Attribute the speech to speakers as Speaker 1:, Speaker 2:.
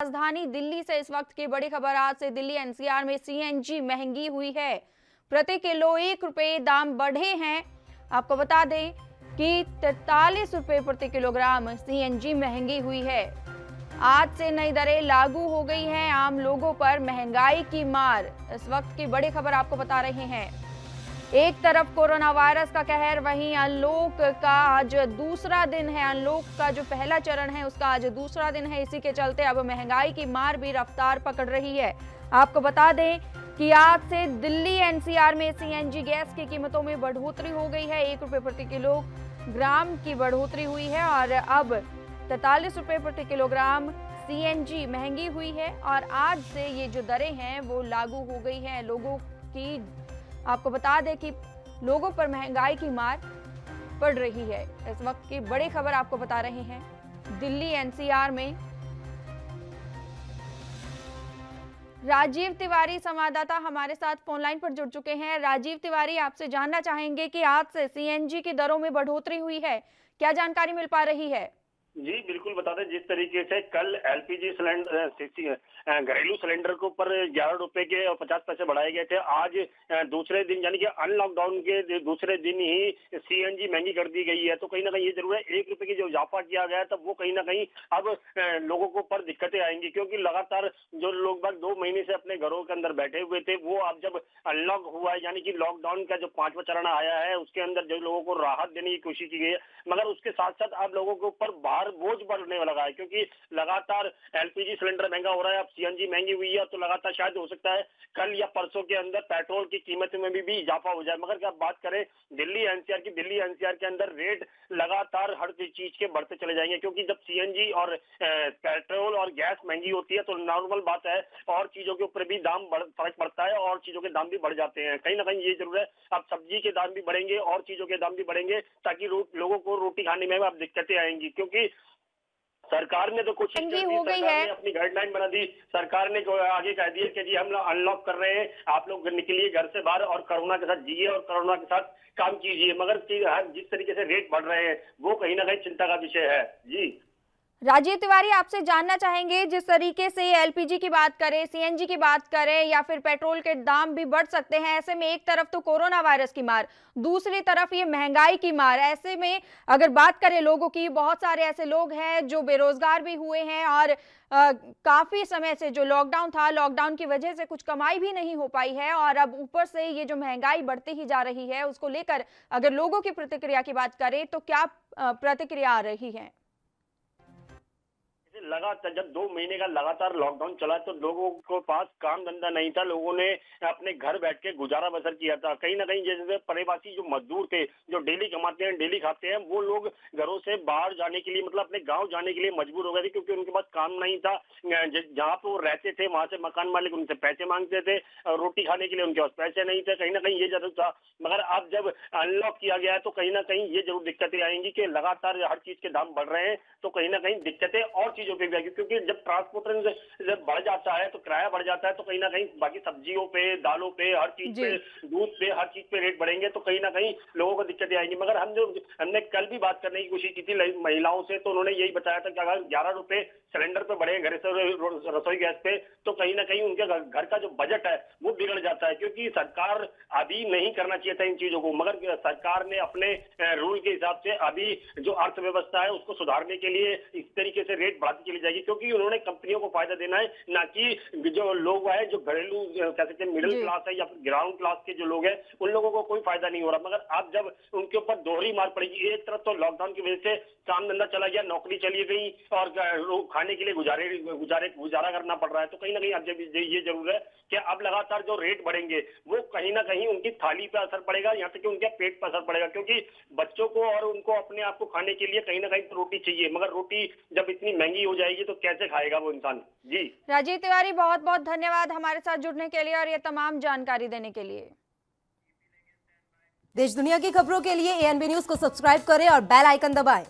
Speaker 1: राजधानी दिल्ली से इस वक्त की बड़ी खबर। आज से दिल्ली एनसीआर में सीएनजी महंगी हुई है। प्रति किलो 1 रुपए दाम बढ़े हैं। आपको बता दें कि 43 रुपए प्रति किलोग्राम सीएनजी महंगी हुई है। आज से नई दरें लागू हो गई हैं। आम लोगों पर महंगाई की मार, इस वक्त की बड़ी खबर आपको बता रहे हैं। एक तरफ कोरोना वायरस का कहर, वहीं अनलॉक का आज दूसरा दिन है। अनलॉक का जो पहला चरण है उसका आज दूसरा दिन है। इसी के चलते अब महंगाई की मार भी रफ्तार पकड़ रही है। आपको बता दें कि आज से दिल्ली एनसीआर में सीएनजी गैस की कीमतों में बढ़ोतरी हो गई है। 1 रुपए प्रति किलोग्राम की बढ़ोतरी हुई है और अब 43 रुपए प्रति किलोग्राम सीएनजी महंगी हुई है। और आज से ये जो दरें हैं वो लागू हो गई हैं। लोगों की, आपको बता दें कि लोगों पर महंगाई की मार पड़ रही है। इस वक्त की बड़ी खबर आपको बता रहे हैं दिल्ली एनसीआर में। राजीव तिवारी संवाददाता हमारे साथ फोन लाइन पर जुड़ चुके हैं। राजीव तिवारी, आपसे जानना चाहेंगे कि आज से सीएनजी की दरों में बढ़ोतरी हुई है, क्या जानकारी मिल पा रही है?
Speaker 2: जी बिल्कुल, बता दें जिस तरीके से कल एलपीजी सिलेंडर घरेलू सिलेंडर के ऊपर 11 रुपए के और 50 पैसे बढ़ाए गए थे। आज दूसरे दिन यानी कि अनलॉकडाउन के दूसरे दिन ही सीएनजी महंगी कर दी गई है। तो कहीं ना कहीं ये जरूर है, 1 रुपए की जो इजाफा किया गया है तब वो कहीं ना कहीं अब लोगों को ऊपर दिक्कतें आएंगी, क्योंकि लगातार जो लोग बाग 2 महीने से अपने घरों के अंदर बैठे हुए थे वो अब जब अनलॉक हुआ है यानी कि लॉकडाउन का जो 5वां चरण आया है उसके अंदर जो लोगों को राहत देने की कोशिश की गई है, मगर उसके साथ साथ अब लोगों के ऊपर भार बोझ बढ़ने लगा है, क्योंकि लगातार एलपीजी सिलेंडर महंगा हो रहा है, अब सीएनजी महंगी हुई है। तो लगातार शायद हो सकता है कल या परसों के अंदर पेट्रोल की कीमत में भी इजाफा हो जाए। मगर क्या बात करें दिल्ली एनसीआर के अंदर रेट लगातार हर चीज के बढ़ते चले जाएंगे, क्योंकि जब सीएनजी और पेट्रोल और गैस महंगी होती है तो नॉर्मल बात है और चीजों के ऊपर भी दाम फर्क पड़ता है और चीजों के दाम भी बढ़ जाते हैं। कहीं ना कहीं ये जरूर है, अब सब्जी के दाम भी बढ़ेंगे और चीजों के दाम भी बढ़ेंगे, ताकि लोगों को रोटी खाने में अब दिक्कतें आएंगी। क्योंकि सरकार ने तो कोशिश कर दी, सरकार ने अपनी गाइडलाइन बना दी, सरकार ने आगे कह दिया कि जी हम अनलॉक कर रहे हैं, आप लोग निकलिए घर से बाहर और कोरोना के साथ जिए और कोरोना के साथ काम कीजिए। मगर जिस तरीके से रेट बढ़ रहे हैं वो कहीं ना कहीं चिंता का विषय है। जी
Speaker 1: राजीव तिवारी, आपसे जानना चाहेंगे, जिस तरीके से एलपीजी की बात करें, सीएनजी की बात करें या फिर पेट्रोल के दाम भी बढ़ सकते हैं, ऐसे में एक तरफ तो कोरोना वायरस की मार, दूसरी तरफ ये महंगाई की मार। ऐसे में अगर बात करें लोगों की, बहुत सारे ऐसे लोग हैं जो बेरोजगार भी हुए हैं और काफी समय से जो लॉकडाउन था, लॉकडाउन की वजह से कुछ कमाई भी नहीं हो पाई है और अब ऊपर से ये जो महंगाई बढ़ती ही जा रही है, उसको लेकर अगर लोगों की प्रतिक्रिया की बात करें तो क्या प्रतिक्रिया आ रही है?
Speaker 2: लगातार जब 2 महीने का लगातार लॉकडाउन चला तो लोगों को पास काम धंधा नहीं था, लोगों ने अपने घर बैठ के गुजारा बसर किया था। कहीं ना कहीं जैसे प्रवासी जो मजदूर थे, जो डेली कमाते हैं डेली खाते हैं, वो लोग घरों से बाहर जाने के लिए मतलब अपने गांव जाने के लिए मजबूर हो गए थे, क्योंकि उनके पास काम नहीं था। जहाँ पे वो रहते थे वहां से मकान मालिक उनसे पैसे मांगते थे, रोटी खाने के लिए उनके पास पैसे नहीं थे। कहीं ना कहीं ये जरूर था, मगर अब जब अनलॉक किया गया है तो कहीं ना कहीं ये जरूर दिक्कतें आएंगी कि लगातार हर चीज के दाम बढ़ रहे हैं, तो कहीं ना कहीं दिक्कतें और चीजों पे भी आएगी। क्योंकि जब ट्रांसपोर्टेशन जब बढ़ जाता है तो किराया बढ़ जाता है, तो कहीं ना कहीं बाकी सब्जियों पे, दालों पे, हर चीज पे, दूध पे, हर चीज पे रेट बढ़ेंगे, तो कहीं ना कहीं लोगों को दिक्कतें आएंगी। मगर हमने कल भी बात करने की कोशिश की थी महिलाओं से, तो उन्होंने यही बताया था कि अगर 11 रुपए सिलेंडर पे बढ़े घर से रसोई गैस पे, तो कहीं ना कहीं उनके घर का जो बजट है वो बिगड़ जाता है। क्योंकि सरकार अभी नहीं करना चाहिए था इन चीजों को, मगर सरकार ने अपने रूल के हिसाब से अभी जो अर्थव्यवस्था है उसको सुधारने के लिए इस तरीके से रेट बढ़ाती चली जाएगी, क्योंकि उन्होंने कंपनियों को फायदा देना है, ना कि जो लोग है जो घरेलू कह सकते हैं मिडिल क्लास है या फिर ग्राउंड क्लास के जो लोग हैं उन लोगों को कोई फायदा नहीं हो रहा। मगर अब जब उनके ऊपर दोहरी मार पड़ेगी, एक तरफ तो लॉकडाउन की वजह से काम धंधा चला गया, नौकरी चली गई और खाने के लिए गुजारा करना पड़ रहा है, तो कहीं ना कहीं अब जब ये जरूर है कि अब लगातार जो रेट बढ़ेंगे वो कहीं ना कहीं उनकी थाली पे असर पड़ेगा, यहाँ तक कि उनके पेट पर असर पड़ेगा। क्योंकि बच्चों को और उनको अपने आप को खाने के लिए कहीं ना कहीं रोटी चाहिए, मगर रोटी जब इतनी महंगी हो जाएगी तो कैसे खाएगा वो इंसान। जी
Speaker 1: राजीव तिवारी, बहुत बहुत धन्यवाद हमारे साथ जुड़ने के लिए और ये तमाम जानकारी देने के लिए।
Speaker 3: देश दुनिया की खबरों के लिए एएनबी न्यूज को सब्सक्राइब करें और बेल आइकन दबाएं।